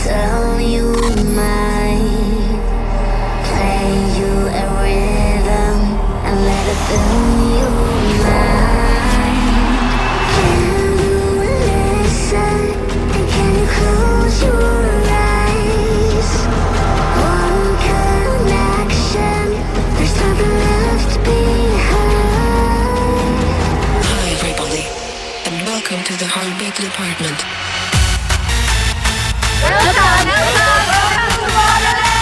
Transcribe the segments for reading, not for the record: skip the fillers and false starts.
tell you mine. Play you a rhythm and let it fill your mind. Can you listen and can you close your eyes? One connection, there's nothing left behind. Hi everybody, and welcome to the Heartbeat Department. Welcome to Borderland!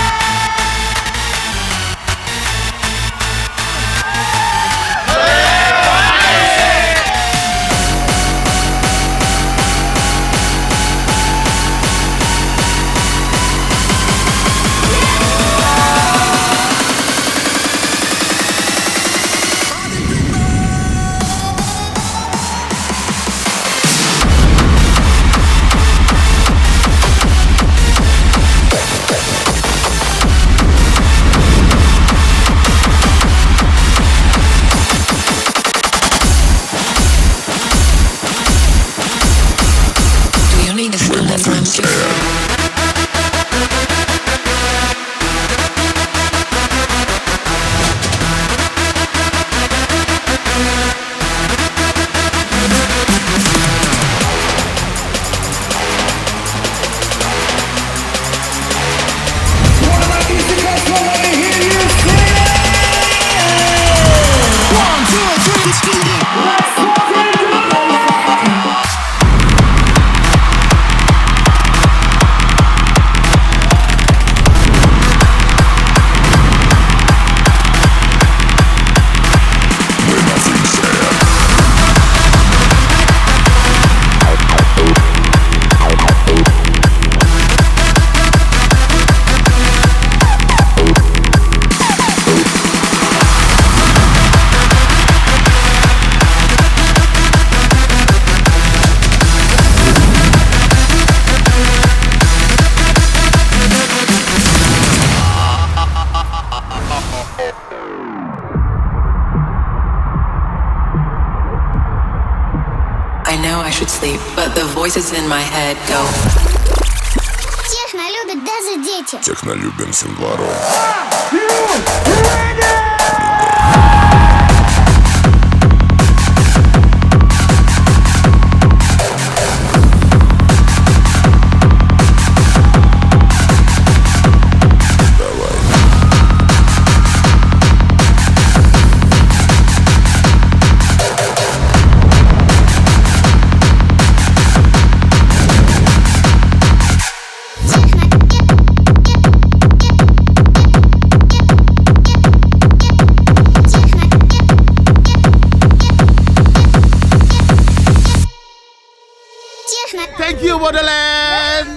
But the voices in my head go. Техно любят даже дети. Техно любим всем двором. Thank you, Borderland!